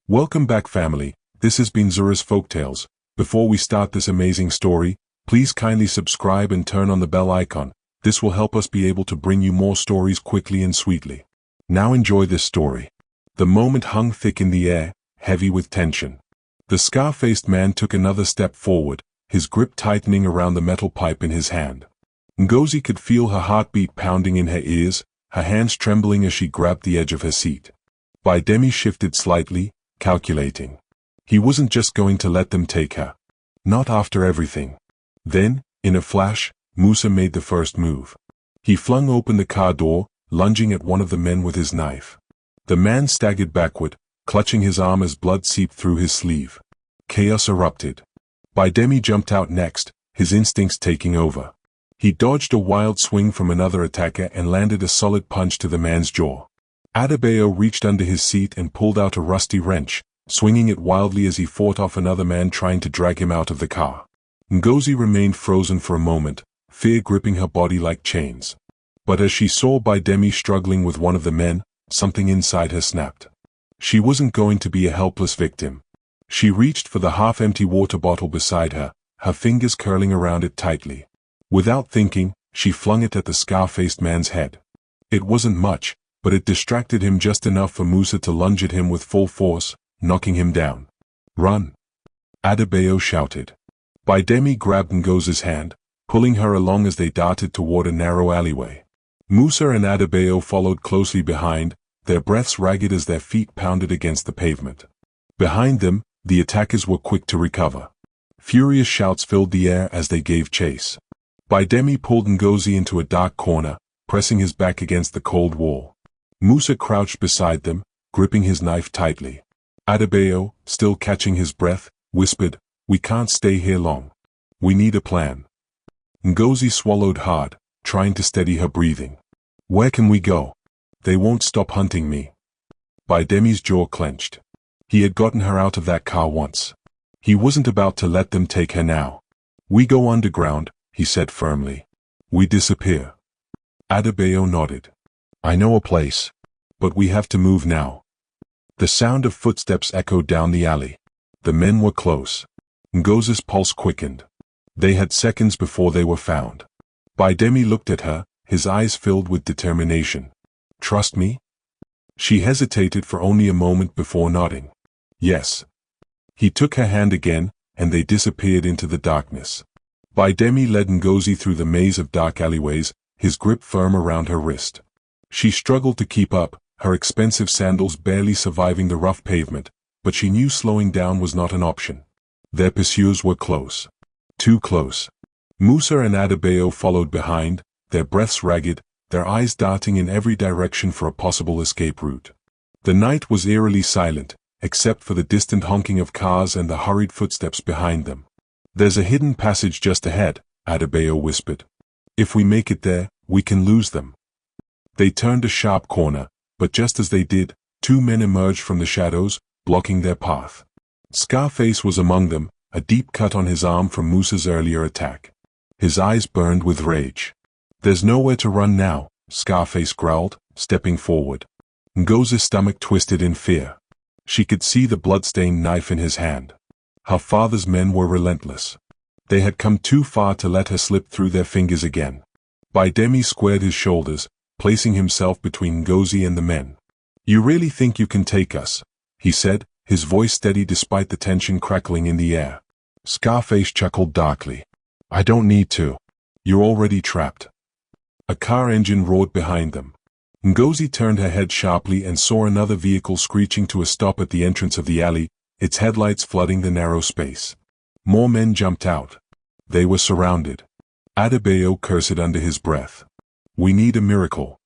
Welcome back, family. This has been Zura's Folktales. Before we start this amazing story, please kindly subscribe and turn on the bell icon. This will help us be able to bring you more stories quickly and sweetly. Now enjoy this story. The moment hung thick in the air, heavy with tension. The scar-faced man took another step forward, his grip tightening around the metal pipe in his hand. Ngozi could feel her heartbeat pounding in her ears, her hands trembling as she grabbed the edge of her seat. Bidemi shifted slightly, calculating. He wasn't just going to let them take her. Not after everything. Then, in a flash, Musa made the first move. He flung open the car door, lunging at one of the men with his knife. The man staggered backward, clutching his arm as blood seeped through his sleeve. Chaos erupted. Bidemi jumped out next, his instincts taking over. He dodged a wild swing from another attacker and landed a solid punch to the man's jaw. Adebayo reached under his seat and pulled out a rusty wrench, swinging it wildly as he fought off another man trying to drag him out of the car. Ngozi remained frozen for a moment, fear gripping her body like chains. But as she saw Bidemi struggling with one of the men, something inside her snapped. She wasn't going to be a helpless victim. She reached for the half-empty water bottle beside her, her fingers curling around it tightly. Without thinking, she flung it at the scar-faced man's head. It wasn't much, but it distracted him just enough for Musa to lunge at him with full force, knocking him down. "Run!" Adebayo shouted. Bidemi grabbed Ngozi's hand, pulling her along as they darted toward a narrow alleyway. Musa and Adebayo followed closely behind, their breaths ragged as their feet pounded against the pavement. Behind them, the attackers were quick to recover. Furious shouts filled the air as they gave chase. Bidemi pulled Ngozi into a dark corner, pressing his back against the cold wall. Musa crouched beside them, gripping his knife tightly. Adebayo, still catching his breath, whispered, "We can't stay here long. We need a plan." Ngozi swallowed hard, trying to steady her breathing. "Where can we go? They won't stop hunting me." Bidemi's jaw clenched. He had gotten her out of that car once. He wasn't about to let them take her now. "We go underground," he said firmly. "We disappear." Adebayo nodded. "I know a place. But we have to move now." The sound of footsteps echoed down the alley. The men were close. Ngozi's pulse quickened. They had seconds before they were found. Bidemi looked at her, his eyes filled with determination. "Trust me?" She hesitated for only a moment before nodding. "Yes." He took her hand again, and they disappeared into the darkness. Bidemi led Ngozi through the maze of dark alleyways, his grip firm around her wrist. She struggled to keep up, her expensive sandals barely surviving the rough pavement, but she knew slowing down was not an option. Their pursuers were close. Too close. Musa and Adebayo followed behind, their breaths ragged, their eyes darting in every direction for a possible escape route. The night was eerily silent, except for the distant honking of cars and the hurried footsteps behind them. "There's a hidden passage just ahead," Adebayo whispered. "If we make it there, we can lose them." They turned a sharp corner, but just as they did, two men emerged from the shadows, blocking their path. Scarface was among them, a deep cut on his arm from Musa's earlier attack. His eyes burned with rage. "There's nowhere to run now," Scarface growled, stepping forward. Ngozi's stomach twisted in fear. She could see the blood-stained knife in his hand. Her father's men were relentless. They had come too far to let her slip through their fingers again. Bidemi squared his shoulders, placing himself between Ngozi and the men. "You really think you can take us?" he said, his voice steady despite the tension crackling in the air. Scarface chuckled darkly. "I don't need to. You're already trapped." A car engine roared behind them. Ngozi turned her head sharply and saw another vehicle screeching to a stop at the entrance of the alley, its headlights flooding the narrow space. More men jumped out. They were surrounded. Adebayo cursed under his breath. "We need a miracle."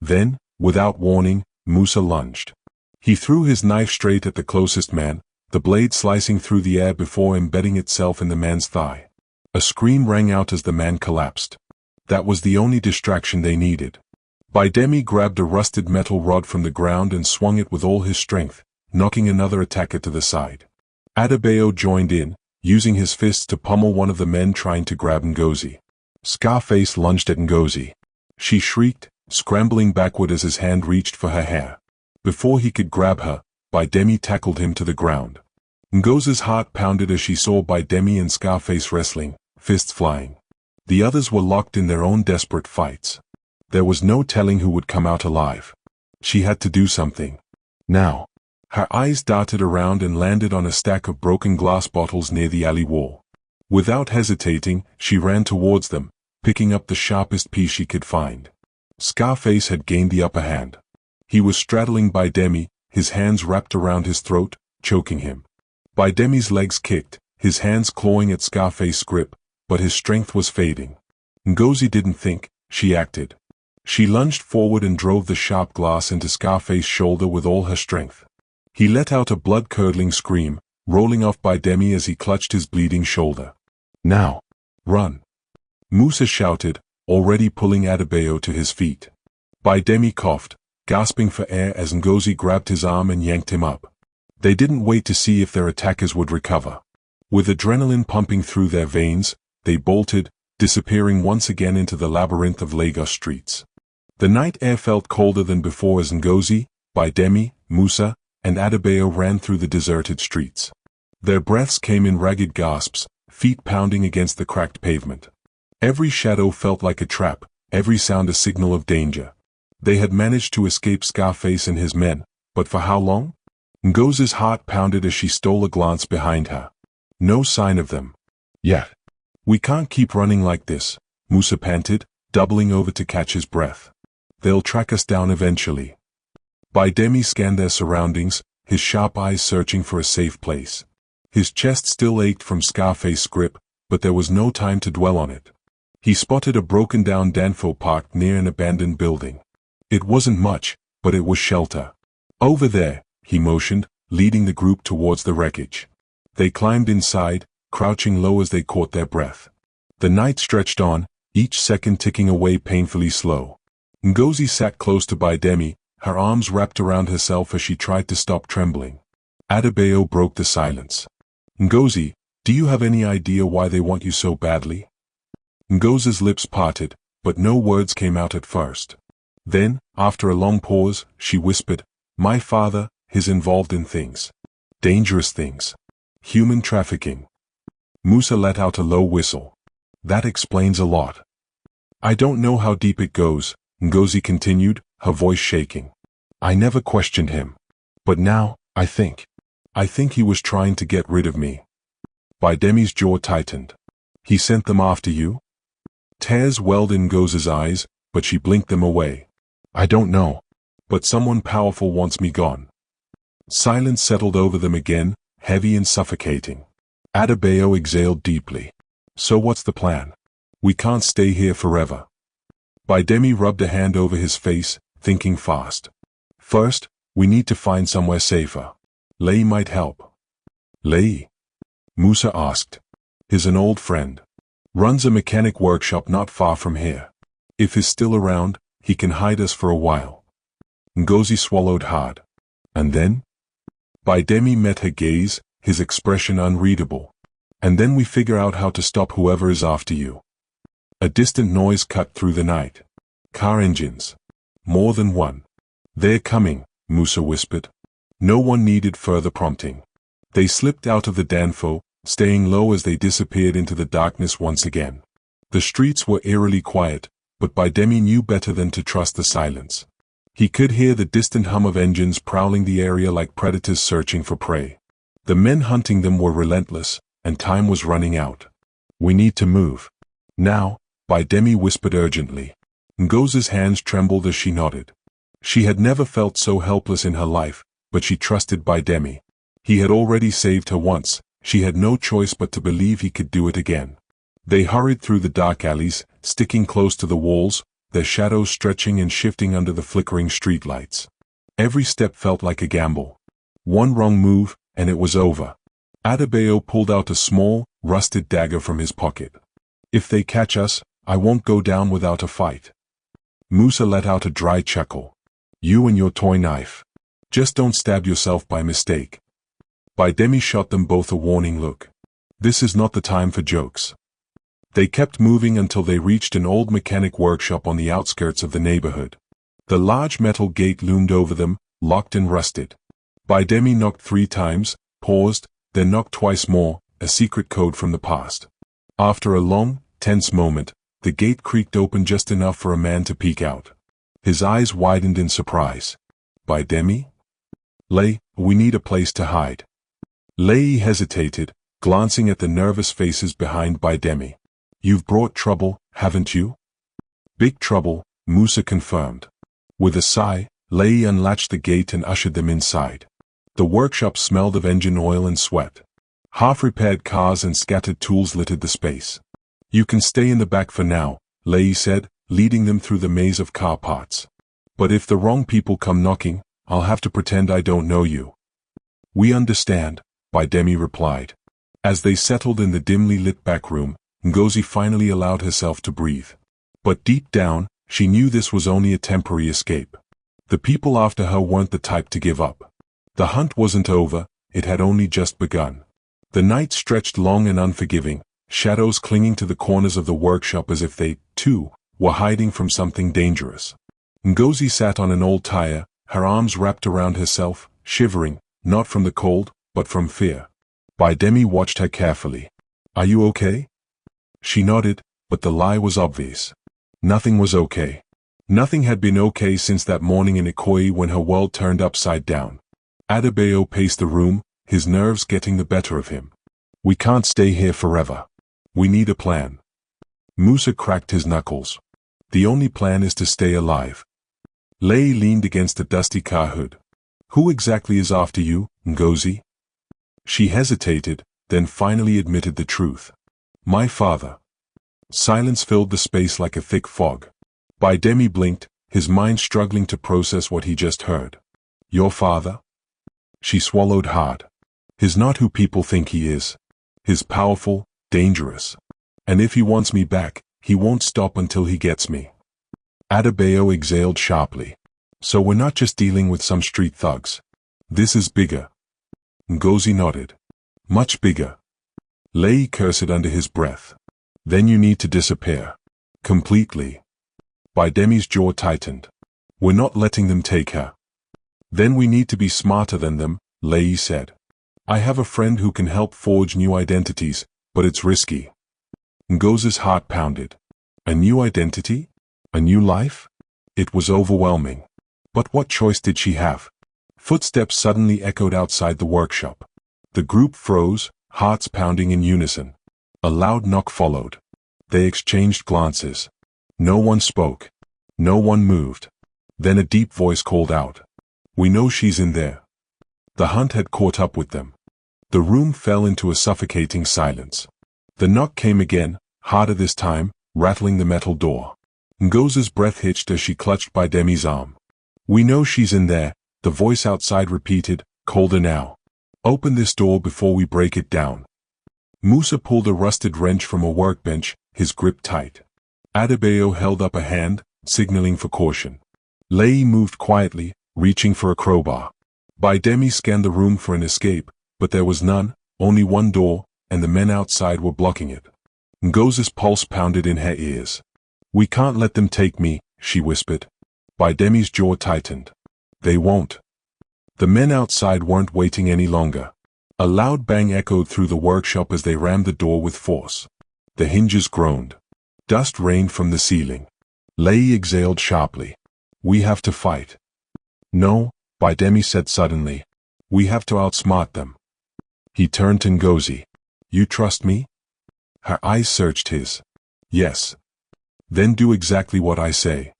Then, without warning, Musa lunged. He threw his knife straight at the closest man, the blade slicing through the air before embedding itself in the man's thigh. A scream rang out as the man collapsed. That was the only distraction they needed. Bidemi grabbed a rusted metal rod from the ground and swung it with all his strength, knocking another attacker to the side. Adebayo joined in, using his fists to pummel one of the men trying to grab Ngozi. Scarface lunged at Ngozi. She shrieked, scrambling backward as his hand reached for her hair. Before he could grab her, Baidemi tackled him to the ground. Ngozi's heart pounded as she saw Baidemi and Scarface wrestling, fists flying. The others were locked in their own desperate fights. There was no telling who would come out alive. She had to do something. Now. Her eyes darted around and landed on a stack of broken glass bottles near the alley wall. Without hesitating, she ran towards them, picking up the sharpest piece she could find. Scarface had gained the upper hand. He was straddling Baidemi, his hands wrapped around his throat, choking him. Baidemi's legs kicked, his hands clawing at Scarface's grip, but his strength was fading. Ngozi didn't think, she acted. She lunged forward and drove the sharp glass into Scarface's shoulder with all her strength. He let out a blood-curdling scream, rolling off Baidemi as he clutched his bleeding shoulder. Now, run! Musa shouted, already pulling Adebayo to his feet. Baidemi coughed, gasping for air as Ngozi grabbed his arm and yanked him up. They didn't wait to see if their attackers would recover. With adrenaline pumping through their veins, they bolted, disappearing once again into the labyrinth of Lagos streets. The night air felt colder than before as Ngozi, Baidemi, Musa, and Adebayo ran through the deserted streets. Their breaths came in ragged gasps, feet pounding against the cracked pavement. Every shadow felt like a trap, every sound a signal of danger. They had managed to escape Scarface and his men, but for how long? Ngozi's heart pounded as she stole a glance behind her. No sign of them. Yet. We can't keep running like this, Musa panted, doubling over to catch his breath. They'll track us down eventually. Baidemi scanned their surroundings, his sharp eyes searching for a safe place. His chest still ached from Scarface's grip, but there was no time to dwell on it. He spotted a broken-down Danfo parked near an abandoned building. It wasn't much, but it was shelter. Over there, he motioned, leading the group towards the wreckage. They climbed inside, crouching low as they caught their breath. The night stretched on, each second ticking away painfully slow. Ngozi sat close to Baidemi, her arms wrapped around herself as she tried to stop trembling. Adebayo broke the silence. Ngozi, do you have any idea why they want you so badly? Ngozi's lips parted, but no words came out at first. Then, after a long pause, she whispered, my father is involved in things. Dangerous things. Human trafficking. Musa let out a low whistle. That explains a lot. I don't know how deep it goes, Ngozi continued, her voice shaking. I never questioned him. But now, I think he was trying to get rid of me. Baidemi's jaw tightened. He sent them after you? Tears welled in Ngozi's eyes, but she blinked them away. I don't know. But someone powerful wants me gone. Silence settled over them again, heavy and suffocating. Adebayo exhaled deeply. So what's the plan? We can't stay here forever. Baidemi rubbed a hand over his face, thinking fast. First, we need to find somewhere safer. Lei might help. Lei? Musa asked. He's an old friend. Runs a mechanic workshop not far from here. If he's still around, he can hide us for a while. Ngozi swallowed hard. And then? Baidemi met her gaze, his expression unreadable. And then we figure out how to stop whoever is after you. A distant noise cut through the night. Car engines. More than one. They're coming, Musa whispered. No one needed further prompting. They slipped out of the Danfo, staying low as they disappeared into the darkness once again. The streets were eerily quiet, but Baidemi knew better than to trust the silence. He could hear the distant hum of engines prowling the area like predators searching for prey. The men hunting them were relentless, and time was running out. We need to move. Now, Baidemi whispered urgently. Ngozi's hands trembled as she nodded. She had never felt so helpless in her life, but she trusted Baidemi. He had already saved her once, she had no choice but to believe he could do it again. They hurried through the dark alleys, sticking close to the walls, their shadows stretching and shifting under the flickering streetlights. Every step felt like a gamble. One wrong move, and it was over. Adebayo pulled out a small, rusted dagger from his pocket. If they catch us, I won't go down without a fight. Musa let out a dry chuckle. You and your toy knife. Just don't stab yourself by mistake. Baidemi shot them both a warning look. This is not the time for jokes. They kept moving until they reached an old mechanic workshop on the outskirts of the neighborhood. The large metal gate loomed over them, locked and rusted. Baidemi knocked 3 times, paused, then knocked twice more, a secret code from the past. After a long, tense moment, the gate creaked open just enough for a man to peek out. His eyes widened in surprise. Baidemi? Lei, we need a place to hide. Lei hesitated, glancing at the nervous faces behind Baidemi. You've brought trouble, haven't you? Big trouble, Musa confirmed. With a sigh, Lei unlatched the gate and ushered them inside. The workshop smelled of engine oil and sweat. Half-repaired cars and scattered tools littered the space. You can stay in the back for now, Lei said, leading them through the maze of car parts. But if the wrong people come knocking, I'll have to pretend I don't know you. We understand, Baidemi replied. As they settled in the dimly lit back room, Ngozi finally allowed herself to breathe. But deep down, she knew this was only a temporary escape. The people after her weren't the type to give up. The hunt wasn't over, it had only just begun. The night stretched long and unforgiving, shadows clinging to the corners of the workshop as if they, too, were hiding from something dangerous. Ngozi sat on an old tire, her arms wrapped around herself, shivering, not from the cold, but from fear. Baidemi watched her carefully. Are you okay? She nodded, but the lie was obvious. Nothing was okay. Nothing had been okay since that morning in Ikoyi when her world turned upside down. Adebayo paced the room, his nerves getting the better of him. We can't stay here forever. We need a plan. Musa cracked his knuckles. The only plan is to stay alive. Lei leaned against the dusty car hood. Who exactly is after you, Ngozi? She hesitated, then finally admitted the truth. My father. Silence filled the space like a thick fog. Baidemi blinked, his mind struggling to process what he just heard. Your father? She swallowed hard. He's not who people think he is. He's powerful, dangerous. And if he wants me back, he won't stop until he gets me. Adebayo exhaled sharply. So we're not just dealing with some street thugs. This is bigger. Ngozi nodded. Much bigger. Lei cursed under his breath. Then you need to disappear. Completely. Baidemi's jaw tightened. We're not letting them take her. Then we need to be smarter than them, Lei said. I have a friend who can help forge new identities, but it's risky. Ngozi's heart pounded. A new identity? A new life? It was overwhelming. But what choice did she have? Footsteps suddenly echoed outside the workshop. The group froze, hearts pounding in unison. A loud knock followed. They exchanged glances. No one spoke. No one moved. Then a deep voice called out. We know she's in there. The hunt had caught up with them. The room fell into a suffocating silence. The knock came again, harder this time, rattling the metal door. Ngozi's breath hitched as she clutched Baidemi's arm. We know she's in there, the voice outside repeated, colder now. Open this door before we break it down. Musa pulled a rusted wrench from a workbench, his grip tight. Adebayo held up a hand, signaling for caution. Lei moved quietly, reaching for a crowbar. Baidemi scanned the room for an escape, but there was none, only one door, and the men outside were blocking it. Ngozi's pulse pounded in her ears. We can't let them take me, she whispered. Baidemi's jaw tightened. They won't. The men outside weren't waiting any longer. A loud bang echoed through the workshop as they rammed the door with force. The hinges groaned. Dust rained from the ceiling. Lei exhaled sharply. We have to fight. No, Baidemi said suddenly. We have to outsmart them. He turned to Ngozi. You trust me? Her eyes searched his. Yes. Then do exactly what I say.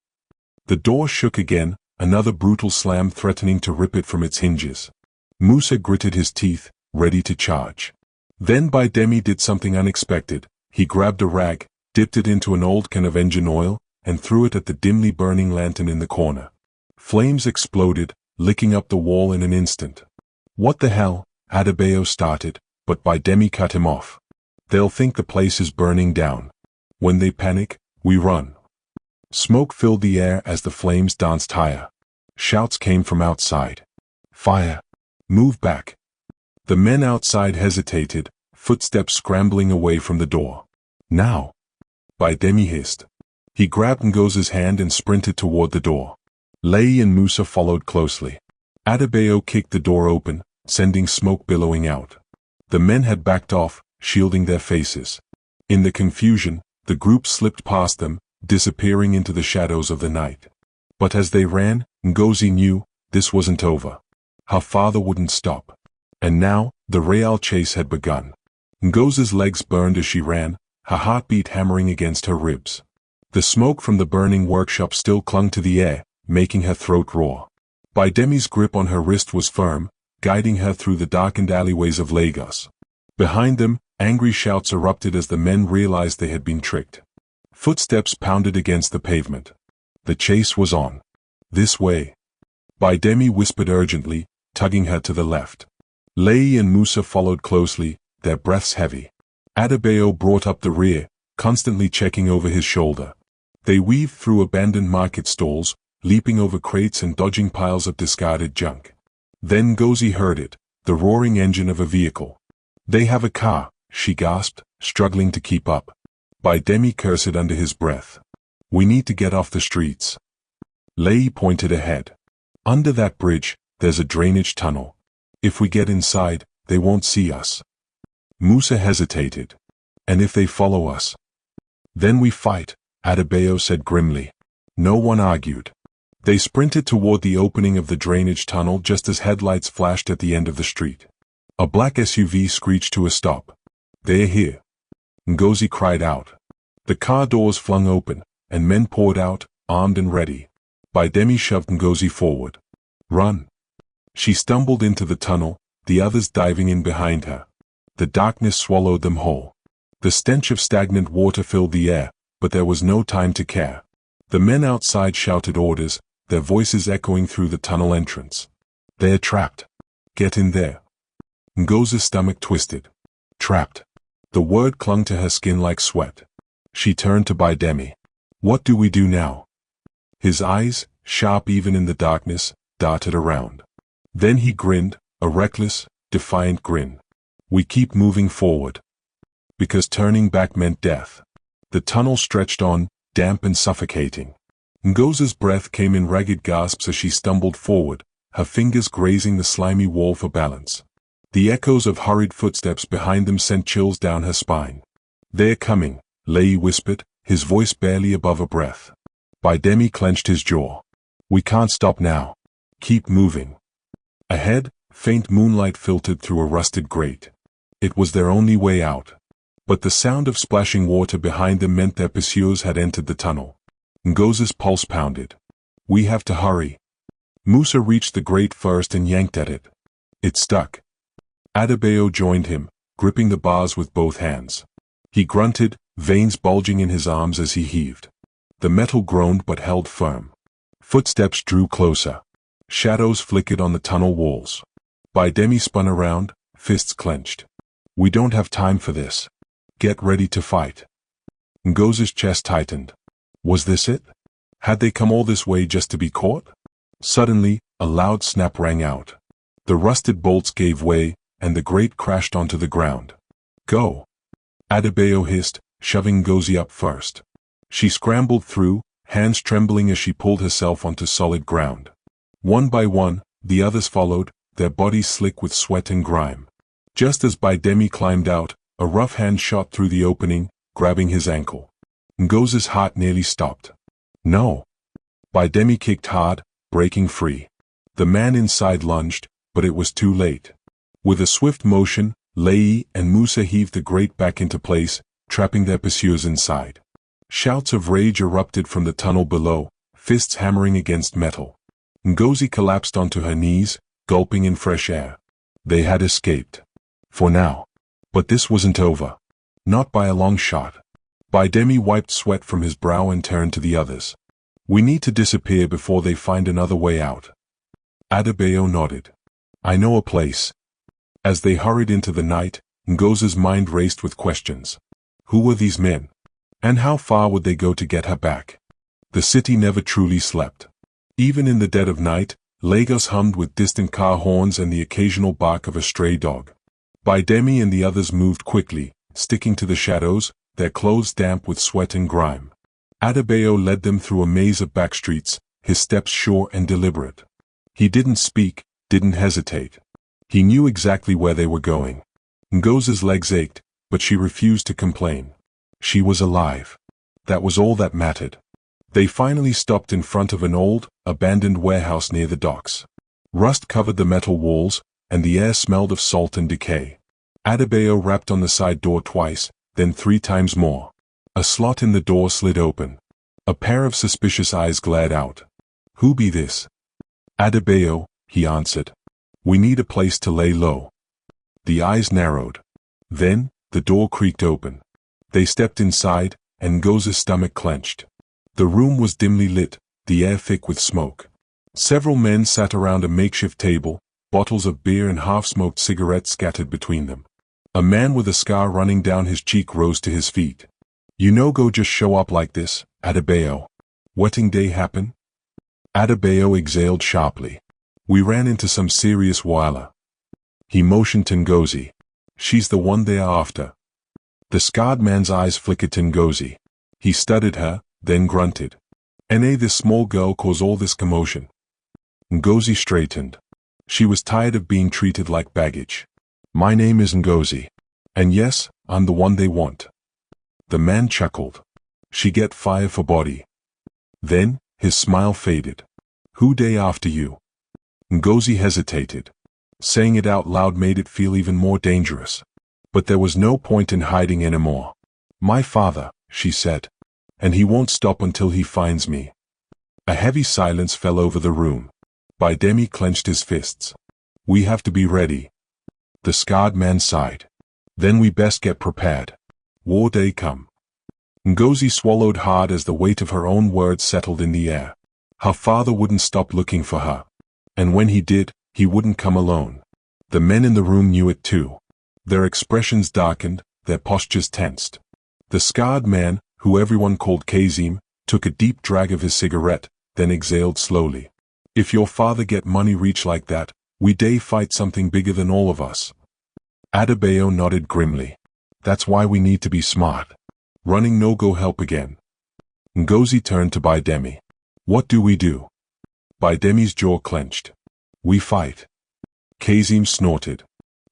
The door shook again, another brutal slam threatening to rip it from its hinges. Musa gritted his teeth, ready to charge. Then Baidemi did something unexpected. He grabbed a rag, dipped it into an old can of engine oil, and threw it at the dimly burning lantern in the corner. Flames exploded, licking up the wall in an instant. What the hell? Adebayo started, but Baidemi cut him off. They'll think the place is burning down. When they panic, we run. Smoke filled the air as the flames danced higher. Shouts came from outside. Fire! Move back! The men outside hesitated, footsteps scrambling away from the door. Now! Baidemi hissed. He grabbed Ngozi's hand and sprinted toward the door. Lei and Musa followed closely. Adebayo kicked the door open, sending smoke billowing out. The men had backed off, shielding their faces. In the confusion, the group slipped past them, disappearing into the shadows of the night. But as they ran, Ngozi knew this wasn't over. Her father wouldn't stop. And now, the real chase had begun. Ngozi's legs burned as she ran, her heartbeat hammering against her ribs. The smoke from the burning workshop still clung to the air, making her throat roar. Bidemi's grip on her wrist was firm, guiding her through the darkened alleyways of Lagos. Behind them, angry shouts erupted as the men realized they had been tricked. Footsteps pounded against the pavement. The chase was on. This way. Bidemi whispered urgently, tugging her to the left. Lei and Musa followed closely, their breaths heavy. Adebayo brought up the rear, constantly checking over his shoulder. They weaved through abandoned market stalls, leaping over crates and dodging piles of discarded junk. Then Ngozi heard it, the roaring engine of a vehicle. "They have a car," she gasped, struggling to keep up. Bidemi cursed under his breath. "We need to get off the streets." Lei pointed ahead. "Under that bridge, there's a drainage tunnel. If we get inside, they won't see us." Musa hesitated. "And if they follow us?" "Then we fight," Adebayo said grimly. No one argued. They sprinted toward the opening of the drainage tunnel just as headlights flashed at the end of the street. A black SUV screeched to a stop. "They're here," Ngozi cried out. The car doors flung open, and men poured out, armed and ready. Bidemi shoved Ngozi forward. "Run." She stumbled into the tunnel, the others diving in behind her. The darkness swallowed them whole. The stench of stagnant water filled the air, but there was no time to care. The men outside shouted orders, their voices echoing through the tunnel entrance. "They're trapped. Get in there." Ngozi's stomach twisted. Trapped. The word clung to her skin like sweat. She turned to Bidemi. "What do we do now?" His eyes, sharp even in the darkness, darted around. Then he grinned, a reckless, defiant grin. "We keep moving forward." Because turning back meant death. The tunnel stretched on, damp and suffocating. Ngozi's breath came in ragged gasps as she stumbled forward, her fingers grazing the slimy wall for balance. The echoes of hurried footsteps behind them sent chills down her spine. "They're coming," Lei whispered, his voice barely above a breath. Bidemi clenched his jaw. "We can't stop now. Keep moving." Ahead, faint moonlight filtered through a rusted grate. It was their only way out. But the sound of splashing water behind them meant their pursuers had entered the tunnel. Ngozi's pulse pounded. "We have to hurry." Musa reached the grate first and yanked at it. It stuck. Adebayo joined him, gripping the bars with both hands. He grunted, veins bulging in his arms as he heaved. The metal groaned but held firm. Footsteps drew closer. Shadows flickered on the tunnel walls. Bidemi spun around, fists clenched. "We don't have time for this. Get ready to fight." Ngozi's chest tightened. Was this it? Had they come all this way just to be caught? Suddenly, a loud snap rang out. The rusted bolts gave way, and the grate crashed onto the ground. "Go!" Adebayo hissed, shoving Ngozi up first. She scrambled through, hands trembling as she pulled herself onto solid ground. One by one, the others followed, their bodies slick with sweat and grime. Just as Bidemi climbed out, a rough hand shot through the opening, grabbing his ankle. Ngozi's heart nearly stopped. "No!" Bidemi kicked hard, breaking free. The man inside lunged, but it was too late. With a swift motion, Lei and Musa heaved the grate back into place, trapping their pursuers inside. Shouts of rage erupted from the tunnel below, fists hammering against metal. Ngozi collapsed onto her knees, gulping in fresh air. They had escaped. For now. But this wasn't over. Not by a long shot. Bidemi wiped sweat from his brow and turned to the others. "We need to disappear before they find another way out." Adebayo nodded. "I know a place." As they hurried into the night, Ngozi's mind raced with questions. Who were these men? And how far would they go to get her back? The city never truly slept. Even in the dead of night, Lagos hummed with distant car horns and the occasional bark of a stray dog. Bidemi and the others moved quickly, sticking to the shadows, their clothes damp with sweat and grime. Adebayo led them through a maze of back streets, his steps sure and deliberate. He didn't speak, didn't hesitate. He knew exactly where they were going. Ngozi's legs ached, but she refused to complain. She was alive. That was all that mattered. They finally stopped in front of an old, abandoned warehouse near the docks. Rust covered the metal walls, and the air smelled of salt and decay. Adebayo rapped on the side door twice, then 3 times more. A slot in the door slid open. A pair of suspicious eyes glared out. "Who be this?" "Adebayo," he answered. "We need a place to lay low." The eyes narrowed. Then, the door creaked open. They stepped inside, and Ngozi's stomach clenched. The room was dimly lit, the air thick with smoke. Several men sat around a makeshift table, bottles of beer and half-smoked cigarettes scattered between them. A man with a scar running down his cheek rose to his feet. "You no go just show up like this, Adebayo. Wedding day happen?" Adebayo exhaled sharply. "We ran into some serious wala." He motioned to Ngozi. "She's the one they are after." The scarred man's eyes flickered to Ngozi. He studied her, then grunted. "And this small girl cause all this commotion?" Ngozi straightened. She was tired of being treated like baggage. "My name is Ngozi. And yes, I'm the one they want." The man chuckled. "She get fire for body." Then, his smile faded. "Who day after you?" Ngozi hesitated. Saying it out loud made it feel even more dangerous. But there was no point in hiding anymore. "My father," she said. "And he won't stop until he finds me." A heavy silence fell over the room. Baidemi clenched his fists. "We have to be ready." The scarred man sighed. "Then we best get prepared. War day come." Ngozi swallowed hard as the weight of her own words settled in the air. Her father wouldn't stop looking for her. And when he did, he wouldn't come alone. The men in the room knew it too. Their expressions darkened, their postures tensed. The scarred man, who everyone called Kazim, took a deep drag of his cigarette, then exhaled slowly. "If your father get money reach like that, we day fight something bigger than all of us." Adebayo nodded grimly. "That's why we need to be smart. Running no go help again." Ngozi turned to Baidemi. "What do we do?" Baidemi's jaw clenched. "We fight." Kazim snorted.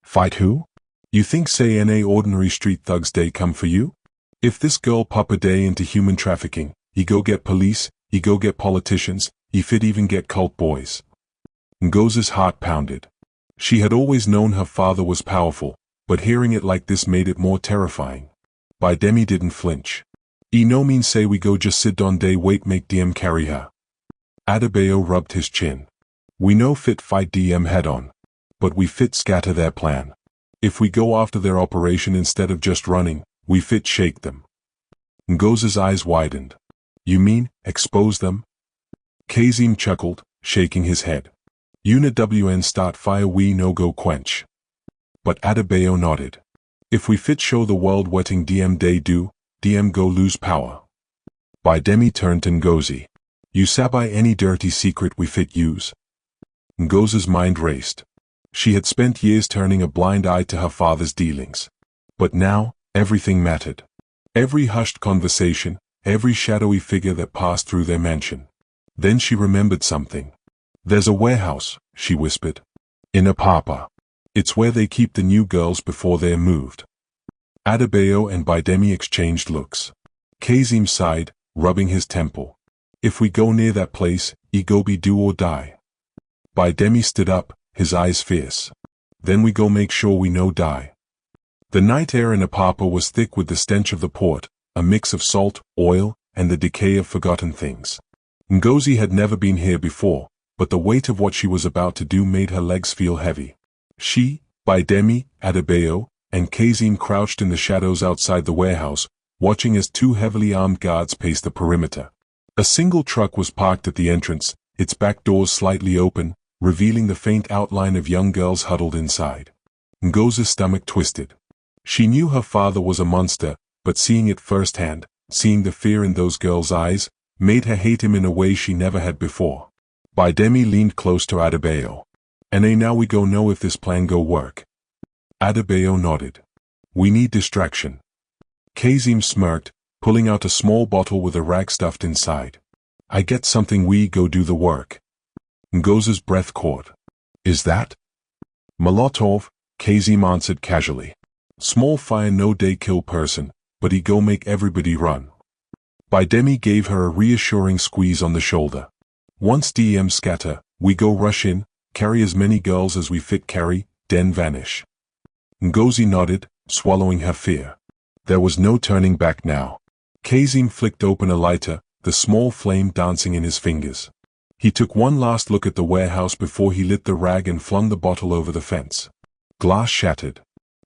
"Fight who? You think say na ordinary street thugs day come for you? If this girl pop a day into human trafficking, he go get police, he go get politicians, he fit even get cult boys." Ngozi's heart pounded. She had always known her father was powerful, but hearing it like this made it more terrifying. Baidemi didn't flinch. "E no mean say we go just sit on day wait make DM carry her." Adebayo rubbed his chin. "We no fit fight DM head on. But we fit scatter their plan. If we go after their operation instead of just running, we fit shake them." Ngozi's eyes widened. "You mean, expose them?" Kazim chuckled, shaking his head. "UNWN start fire we no go quench." But Adebayo nodded. "If we fit show the world wetting DM day do, DM go lose power." Baidemi turned to Ngozi. "You sabai any dirty secret we fit use?" Ngozi's mind raced. She had spent years turning a blind eye to her father's dealings. But now, everything mattered. Every hushed conversation, every shadowy figure that passed through their mansion. Then she remembered something. "There's a warehouse," she whispered. "In Apapa. It's where they keep the new girls before they're moved." Adebayo and Baidemi exchanged looks. Kazim sighed, rubbing his temple. "If we go near that place, Igobi do or die." Baidemi stood up, his eyes fierce. "Then we go make sure we no die." The night air in Apapa was thick with the stench of the port, a mix of salt, oil, and the decay of forgotten things. Ngozi had never been here before, but the weight of what she was about to do made her legs feel heavy. She, Baidemi, Adebayo, and Kazim crouched in the shadows outside the warehouse, watching as 2 heavily armed guards paced the perimeter. A single truck was parked at the entrance, its back doors slightly open, revealing the faint outline of young girls huddled inside. Ngozi's stomach twisted. She knew her father was a monster, but seeing it firsthand, seeing the fear in those girls' eyes, made her hate him in a way she never had before. Baidemi leaned close to Adebayo. "And now we go know if this plan go work." Adebayo nodded. "We need distraction." Kazim smirked, pulling out a small bottle with a rag stuffed inside. "I get something we go do the work." Ngozi's breath caught. Is that? Molotov, Kazim answered casually. Small fire no day kill person, but he go make everybody run. Bidemi gave her a reassuring squeeze on the shoulder. Once DM scatter, we go rush in, carry as many girls as we fit carry, then vanish. Ngozi nodded, swallowing her fear. There was no turning back now. Kazim flicked open a lighter, the small flame dancing in his fingers. He took one last look at the warehouse before he lit the rag and flung the bottle over the fence. Glass shattered.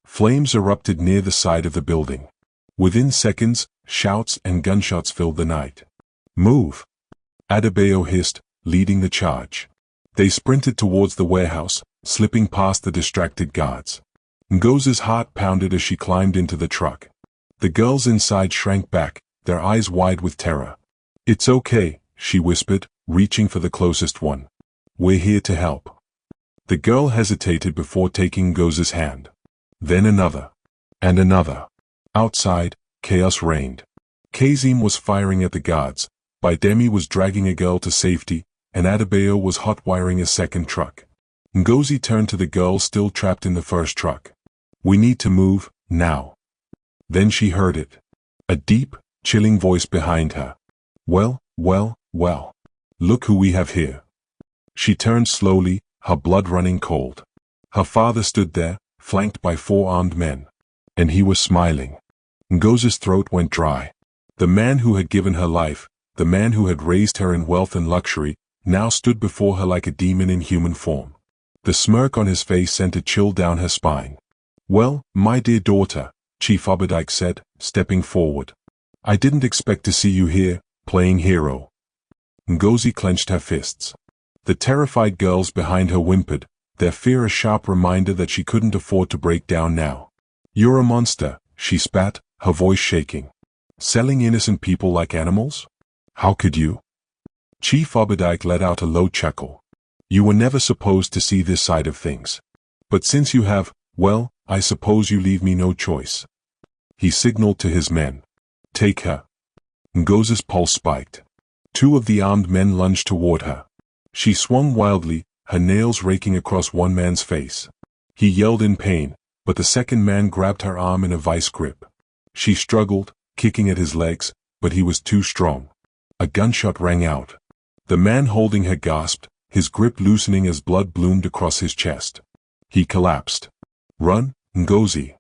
Flames erupted near the side of the building. Within seconds, shouts and gunshots filled the night. Move! Adebayo hissed, leading the charge. They sprinted towards the warehouse, slipping past the distracted guards. Ngozi's heart pounded as she climbed into the truck. The girls inside shrank back, their eyes wide with terror. It's okay, she whispered, reaching for the closest one. We're here to help. The girl hesitated before taking Ngozi's hand. Then another. And another. Outside, chaos reigned. Kazim was firing at the guards, Bidemi was dragging a girl to safety, and Adebayo was hot-wiring a second truck. Ngozi turned to the girl still trapped in the first truck. We need to move, now. Then she heard it. A deep, chilling voice behind her. Well, well, well. Look who we have here. She turned slowly, her blood running cold. Her father stood there, flanked by 4 armed men. And he was smiling. Ngozi's throat went dry. The man who had given her life, the man who had raised her in wealth and luxury, now stood before her like a demon in human form. The smirk on his face sent a chill down her spine. Well, my dear daughter, Chief Obadiah said, stepping forward. I didn't expect to see you here, playing hero. Ngozi clenched her fists. The terrified girls behind her whimpered, their fear a sharp reminder that she couldn't afford to break down now. You're a monster, she spat, her voice shaking. Selling innocent people like animals? How could you? Chief Obadiah let out a low chuckle. You were never supposed to see this side of things. But since you have, well, I suppose you leave me no choice. He signaled to his men. Take her. Ngozi's pulse spiked. 2 of the armed men lunged toward her. She swung wildly, her nails raking across one man's face. He yelled in pain, but the second man grabbed her arm in a vice grip. She struggled, kicking at his legs, but he was too strong. A gunshot rang out. The man holding her gasped, his grip loosening as blood bloomed across his chest. He collapsed. Run, Ngozi!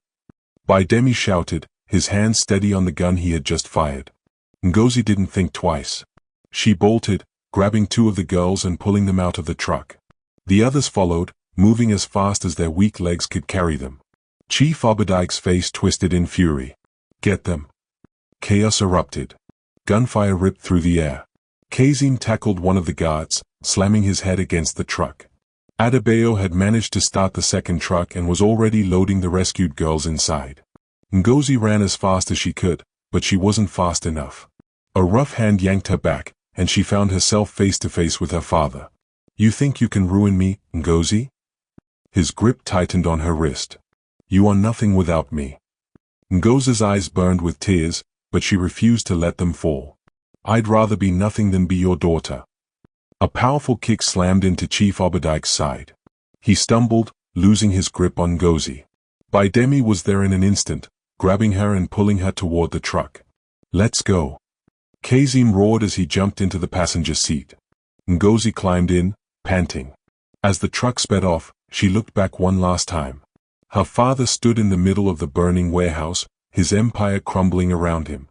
Bidemi shouted, his hand steady on the gun he had just fired. Ngozi didn't think twice. She bolted, grabbing 2 of the girls and pulling them out of the truck. The others followed, moving as fast as their weak legs could carry them. Chief Obadiah's face twisted in fury. Get them. Chaos erupted. Gunfire ripped through the air. Kazim tackled one of the guards, slamming his head against the truck. Adebayo had managed to start the second truck and was already loading the rescued girls inside. Ngozi ran as fast as she could, but she wasn't fast enough. A rough hand yanked her back, and she found herself face to face with her father. You think you can ruin me, Ngozi? His grip tightened on her wrist. You are nothing without me. Ngozi's eyes burned with tears, but she refused to let them fall. I'd rather be nothing than be your daughter. A powerful kick slammed into Chief Obadiah's side. He stumbled, losing his grip on Ngozi. Bidemi was there in an instant, grabbing her and pulling her toward the truck. Let's go. Kazim roared as he jumped into the passenger seat. Ngozi climbed in, panting. As the truck sped off, she looked back one last time. Her father stood in the middle of the burning warehouse, his empire crumbling around him.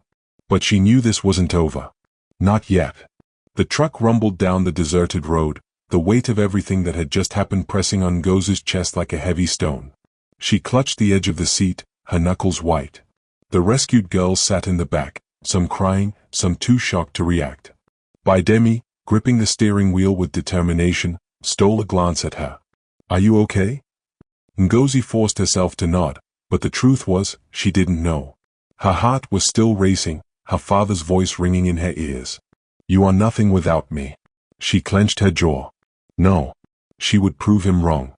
But she knew this wasn't over. Not yet. The truck rumbled down the deserted road, the weight of everything that had just happened pressing on Ngozi's chest like a heavy stone. She clutched the edge of the seat, her knuckles white. The rescued girls sat in the back, some crying, some too shocked to react. Bidemi, gripping the steering wheel with determination, stole a glance at her. Are you okay? Ngozi forced herself to nod, but the truth was, she didn't know. Her heart was still racing, her father's voice ringing in her ears. You are nothing without me. She clenched her jaw. No. She would prove him wrong.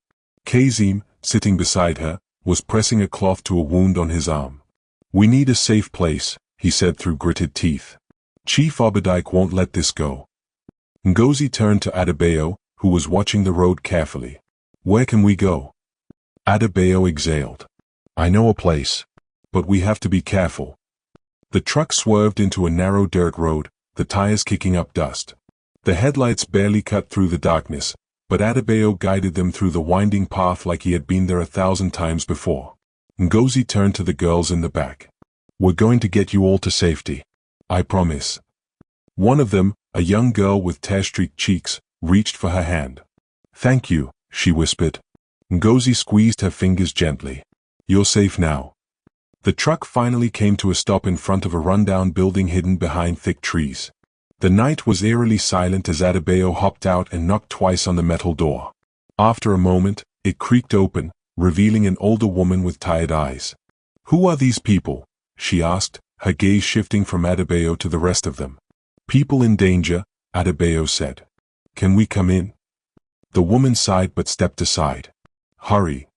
Kazim, sitting beside her, was pressing a cloth to a wound on his arm. We need a safe place, he said through gritted teeth. Chief Obadiah won't let this go. Ngozi turned to Adebayo, who was watching the road carefully. Where can we go? Adebayo exhaled. I know a place. But we have to be careful. The truck swerved into a narrow dirt road, the tires kicking up dust. The headlights barely cut through the darkness, but Adebayo guided them through the winding path like he had been there 1,000 times before. Ngozi turned to the girls in the back. We're going to get you all to safety. I promise. One of them, a young girl with tear-streaked cheeks, reached for her hand. Thank you, she whispered. Ngozi squeezed her fingers gently. You're safe now. The truck finally came to a stop in front of a rundown building hidden behind thick trees. The night was eerily silent as Adebayo hopped out and knocked twice on the metal door. After a moment, it creaked open, revealing an older woman with tired eyes. Who are these people? She asked, her gaze shifting from Adebayo to the rest of them. People in danger, Adebayo said. Can we come in? The woman sighed but stepped aside. Hurry.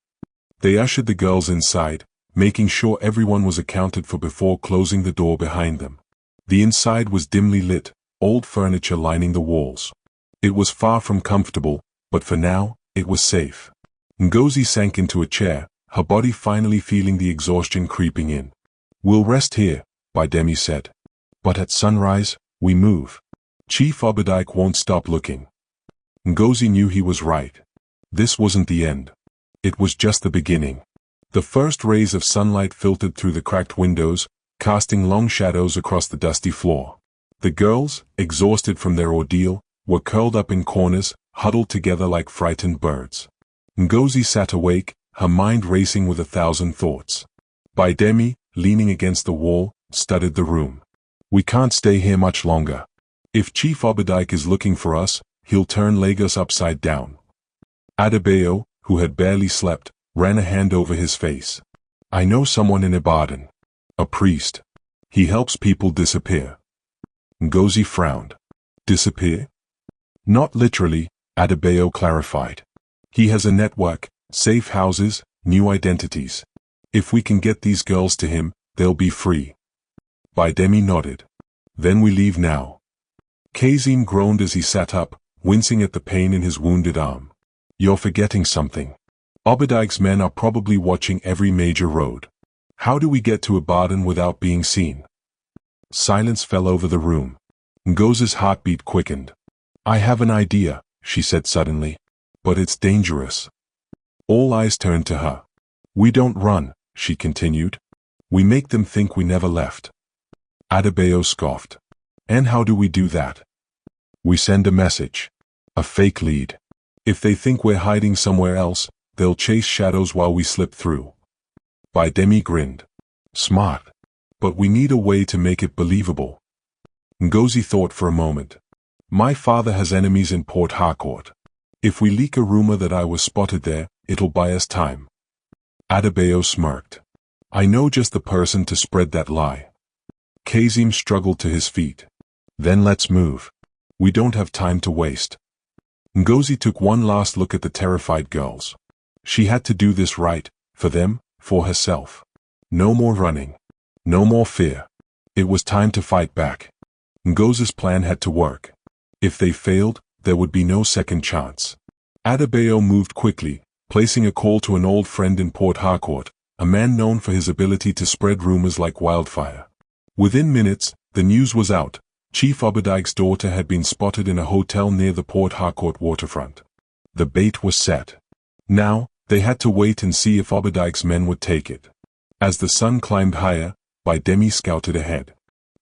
They ushered the girls inside, making sure everyone was accounted for before closing the door behind them. The inside was dimly lit, old furniture lining the walls. It was far from comfortable, but for now, it was safe. Ngozi sank into a chair, her body finally feeling the exhaustion creeping in. We'll rest here, Bidemi said. But at sunrise, we move. Chief Obadiah won't stop looking. Ngozi knew he was right. This wasn't the end. It was just the beginning. The first rays of sunlight filtered through the cracked windows, casting long shadows across the dusty floor. The girls, exhausted from their ordeal, were curled up in corners, huddled together like frightened birds. Ngozi sat awake, her mind racing with 1,000 thoughts. Bidemi, leaning against the wall, studied the room. We can't stay here much longer. If Chief Obadiah is looking for us, he'll turn Lagos upside down. Adebayo, who had barely slept, ran a hand over his face. I know someone in Ibadan. A priest. He helps people disappear. Ngozi frowned. Disappear? Not literally, Adebayo clarified. He has a network, safe houses, new identities. If we can get these girls to him, they'll be free. Bidemi nodded. Then we leave now. Kazim groaned as he sat up, wincing at the pain in his wounded arm. You're forgetting something. Obadiah's men are probably watching every major road. How do we get to Ibadan without being seen? Silence fell over the room. Ngozi's heartbeat quickened. I have an idea, she said suddenly. But it's dangerous. All eyes turned to her. We don't run, she continued. We make them think we never left. Adebayo scoffed. And how do we do that? We send a message. A fake lead. If they think we're hiding somewhere else, they'll chase shadows while we slip through. Bidemi grinned. Smart. But we need a way to make it believable. Ngozi thought for a moment. My father has enemies in Port Harcourt. If we leak a rumor that I was spotted there, it'll buy us time. Adebayo smirked. I know just the person to spread that lie. Kazim struggled to his feet. Then let's move. We don't have time to waste. Ngozi took one last look at the terrified girls. She had to do this right, for them, for herself. No more running. No more fear. It was time to fight back. Ngozi's plan had to work. If they failed, there would be no second chance. Adebayo moved quickly, placing a call to an old friend in Port Harcourt, a man known for his ability to spread rumors like wildfire. Within minutes, the news was out. Chief Obadiah's daughter had been spotted in a hotel near the Port Harcourt waterfront. The bait was set. Now, they had to wait and see if Obadiah's men would take it. As the sun climbed higher, Bidemi scouted ahead.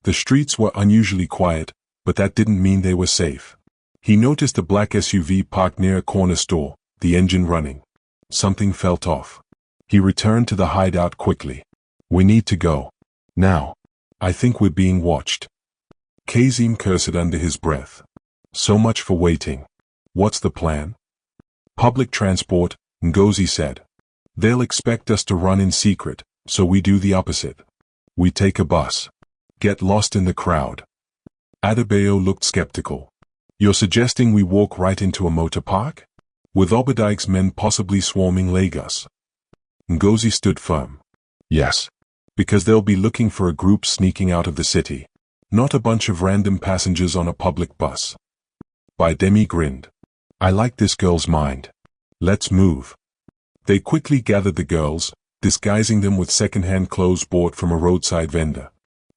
The streets were unusually quiet, but that didn't mean they were safe. He noticed a black SUV parked near a corner store, the engine running. Something felt off. He returned to the hideout quickly. We need to go. Now. I think we're being watched. Kazim cursed under his breath. So much for waiting. What's the plan? Public transport, Ngozi said. They'll expect us to run in secret, so we do the opposite. We take a bus. Get lost in the crowd. Adebayo looked skeptical. You're suggesting we walk right into a motor park? With Obadiah's men possibly swarming Lagos. Ngozi stood firm. Yes. Because they'll be looking for a group sneaking out of the city. Not a bunch of random passengers on a public bus. Bidemi grinned. I like this girl's mind. Let's move. They quickly gathered the girls, disguising them with second-hand clothes bought from a roadside vendor.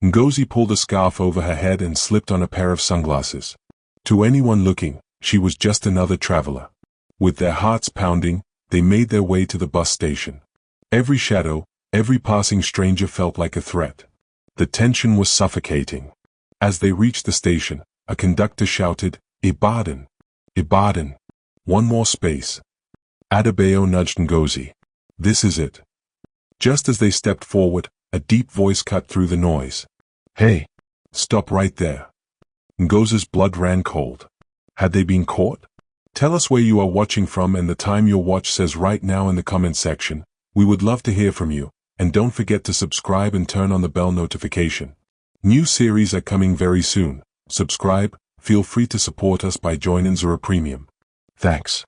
Ngozi pulled a scarf over her head and slipped on a pair of sunglasses. To anyone looking, she was just another traveler. With their hearts pounding, they made their way to the bus station. Every shadow, every passing stranger felt like a threat. The tension was suffocating. As they reached the station, a conductor shouted, "Ibadan! Ibadan! One more space." Adebayo nudged Ngozi. "This is it." Just as they stepped forward, a deep voice cut through the noise. "Hey! Stop right there." Ngozi's blood ran cold. Had they been caught? Tell us where you are watching from and the time your watch says right now in the comment section. We would love to hear from you, and don't forget to subscribe and turn on the bell notification. New series are coming very soon. Subscribe, feel free to support us by joining Zura Premium. Thanks.